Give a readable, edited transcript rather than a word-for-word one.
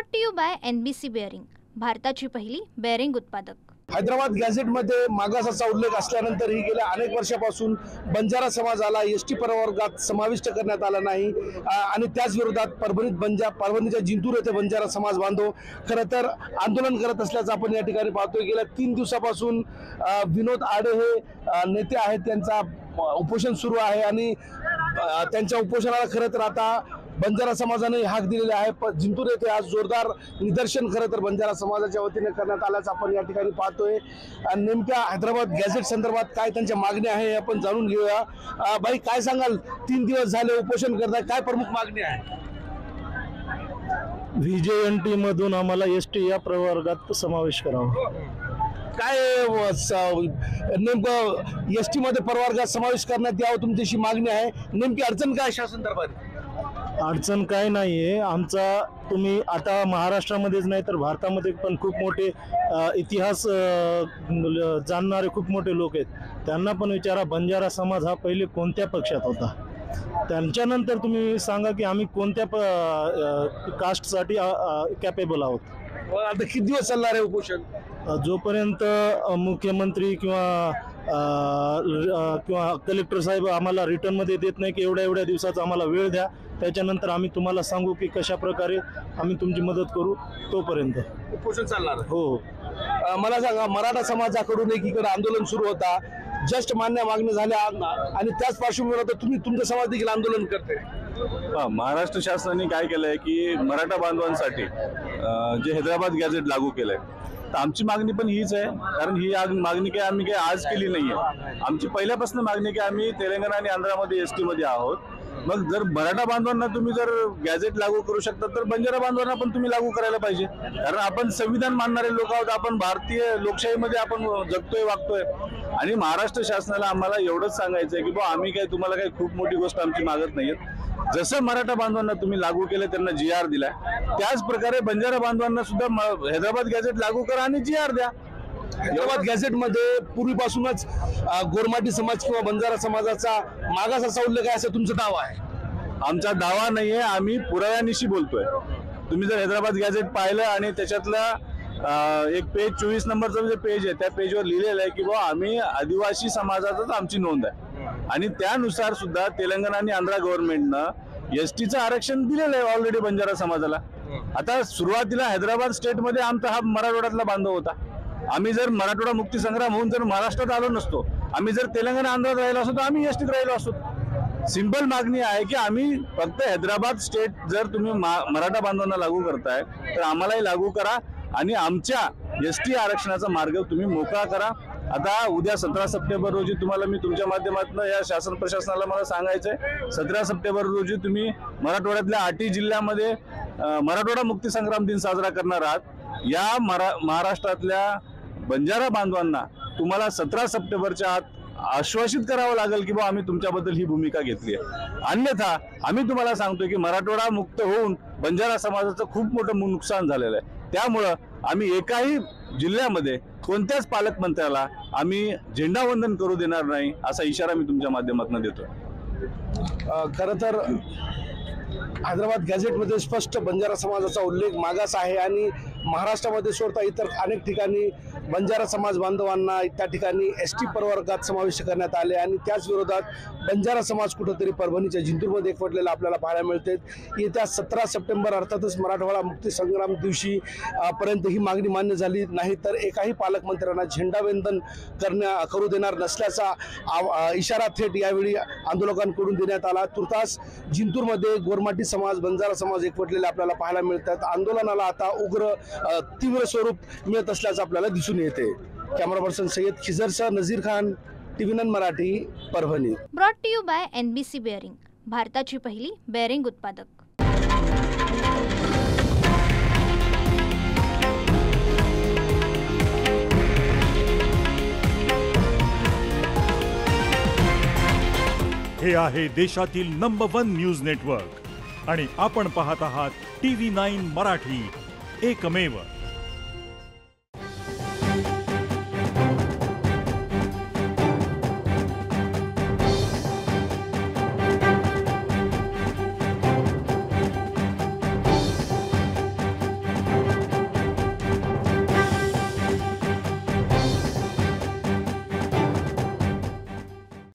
Brought to you by NBC bearing, भारताची पहिली bearing उत्पादक। हैदराबाद गॅझेटमध्ये मागासाचा उल्लेख असल्यानंतरही गेल्या अनेक वर्षापासून बंजारा समाजाला एसटी प्रवर्गात समाविष्ट करण्यात आला नाही आणि त्याच विरोधात परभणीच्या जिंतूर येथे बंजारा समाज बांधव खरं तर आंदोलन करत असल्याचं आपण या ठिकाणी पाहतोय। गेल्या 3 दिवसापासून विनोद आडे हे नेते आहेत, त्यांचा उपोषण सुरू आहे आणि त्यांच्या उपोषणाला खरं तर आता बंजारा समाजाने हाक दिलेली आहे। जिंतूर येथे आज जोरदार निदर्शन खरं तर बंजारा समाजाच्या वतीने करण्यात आल्याचं आपण या ठिकाणी पाहतोय। नेमक्या हैदराबाद गॅझेट संदर्भात काय त्यांच्या मागणी आहे हे आपण जाणून घेऊया। बाई, काय सांगाल, 3 दिवस झाले उपोषण करताय, काय प्रमुख मागणी आहे? VJNT मधून आम्हाला ST या प्रवर्गात समावेश करावा। काय नेमकं एसटी मध्ये प्रवर्गात समावेश करण्यात यावं तुमच्याशी मागणी आहे, नेमकी अडचण काय शासन दरबारी? अडचण काय नाहीये, आमचा तुम्ही आता महाराष्ट्रामध्येच नाही तर भारतामध्ये पण खूप मोठे इतिहास जाणणारे खूप मोठे लोक आहेत, त्यांना पण विचारा बंजारा समाज हा पहिले कोणत्या पक्षात होता, त्यांच्यानंतर तुम्ही सांगा की आम्ही कोणत्या कास्टसाठी कॅपेबल आहोत। आता किती दिवस चालणार आहे उपोषण? जोपर्यंत मुख्यमंत्री किंवा कलेक्टर साहेब आम्हाला रिटर्न मध्ये देत नाही की एवढ्या दिवसाचा आम्हाला वेळ द्या, त्याच्यानंतर आम्ही तुम्हाला सांगू की कशा प्रकारे आम्ही तुमची मदत करू, तोपर्यंत उपोषण चालणार। हो। मला सांगा, मराठा समाजाकडून एकीकडे आंदोलन सुरू होता, जस्ट मान्य मागणी झाल्या आणि त्याच पार्श्वभूमीवर तुम्ही तुमचा समाज देखील आंदोलन करते। महाराष्ट्र शासनाने काय केलंय की मराठा बांधवांसाठी जे हैदराबाद गॅझेट लागू केलंय, तर आमची मागणी पण हीच आहे। कारण ही मागणी काय आम्ही काय आज केली नाहीये, आमची पहिल्यापासून मागणी की आम्ही तेलंगणा आणि आंध्रामध्ये ST मध्ये आहोत। मग जर मराठा बांधवांना तुम्ही जर गॅझेट लागू करू शकता तर बंजारा बांधवांना पण तुम्ही लागू करायला पाहिजे, कारण आपण संविधान मानणारे लोक आहोत, आपण भारतीय लोकशाहीमध्ये आपण जगतोय वागतोय। आणि महाराष्ट्र शासनाला आम्हाला एवढंच सांगायचंय की आम्ही काय तुम्हाला काही खूप मोठी गोष्ट आमची मागत नाहीयेत, जसं मराठा बांधवांना तुम्ही लागू केलं, त्यांना GR दिलाय, त्याच प्रकारे बंजारा बांधवांना सुद्धा हैदराबाद गॅझेट लागू करा आणि GR द्या। हैदराबाद गॅझेट मध्ये पूर्वीपासूनच गोरमाटी समाज किंवा बंजारा समाजाचा मागासाचा उल्लेख आहे असं तुमचा दावा आहे? आमचा दावा नाहीये, आम्ही पुराव्यानिशी बोलतोय। तुम्ही जर हैदराबाद गॅझेट पाहिलं आणि त्याच्यातला एक पेज 24 नंबरचं जे पेज आहे त्या पेजवर लिहिलेलं आहे की आम्ही आदिवासी समाजाचाच आमची नोंद आहे आणि त्यानुसार सुद्धा तेलंगणा आणि आंध्र गव्हर्नमेंटनं STचं आरक्षण दिलेलं आहे ऑलरेडी बंजारा समाजाला। आता सुरुवातीला हैदराबाद स्टेटमध्ये आमचा हा मराठवाड्यातला बांधव होता, आम्ही जर मराठवाडा मुक्ती संग्राम होऊन जर महाराष्ट्रात आलो नसतो, आम्ही जर तेलंगणा आंध्रात राहिलो असतो तर आम्ही STत राहिलो असतो। सिंपल मागणी आहे की आम्ही फक्त हैदराबाद स्टेट जर तुम्ही मराठा बांधवांना लागू करताय तर आम्हालाही लागू करा आणि आमच्या ST आरक्षणाचा मार्ग तुम्ही मोकळा करा। आता उद्या 17 सप्टेंबर रोजी तुम्हाला मी तुमच्या माध्यमातून या शासन प्रशासनाला मला सांगायचंय, 17 सप्टेंबर रोजी तुम्ही मराठवाड्यातल्या 8 जिल्ह्यामध्ये मराठवाडा मुक्ती संग्राम दिन साजरा करणार आहात। या महाराष्ट्रातल्या बंजारा बांधवांना तुम्हाला 17 सप्टेंबरच्या आत आश्वासित करावं लागेल की आम्ही तुमच्याबद्दल ही भूमिका घेतली आहे, अन्यथा आम्ही तुम्हाला सांगतोय की मराठवाडा मुक्त होऊन बंजारा समाजाचं खूप मोठं नुकसान झालेलं आहे। त्यामुळं आम्ही एकाही जिल्ह्यामध्ये कोणत्याच पालकमंत्र्याला आम्ही झेंडावंदन करू देणार नाही असा इशारा मी तुमच्या माध्यमातून देतोय। खरं तर हैदराबाद गॅझेटमध्ये स्पष्ट बंजारा समाजाचा उल्लेख मागास आहे आणि महाराष्ट्रामध्ये सोडता इतर अनेक ठिकाणी बंजारा समाज बांधवांना त्या ठिकाणी ST प्रवर्गात समाविष्ट करण्यात आले आणि त्याच विरोधात बंजारा समाज कुठंतरी परभणीच्या जिंतूरमध्ये एकवटलेला आपल्याला पाहायला मिळते। येत्या 17 सप्टेंबर अर्थातच मराठवाडा मुक्ती संग्राम दिवशी पर्यंत ही मागणी मान्य झाली नाही तर एकाही पालकमंत्र्यांना झेंडावंदन करू देणार नसल्याचा इशारा थेट यावेळी आंदोलकांकडून देण्यात आला। तुर्तास जिंतूरमध्ये गोरमाटी समाज बंजारा समाज एकवटलेले आपल्याला पाहायला मिळतात। आंदोलनाला आता उग्र तीव्र स्वरूप मिळत असल्याचं आपल्याला दिसून येते। कॅमेरा पर्सन सय्यद खिजरसह Nazir Khan, TV9 Marathi, Parbhani. Brought to you by NBC bearing, भारताची पहिली बेअरिंग उत्पादक। हे आहे देशातील नंबर 1 न्यूज नेटवर्क आणि आपण पाहत आहात TV9 मराठी, एकमेव।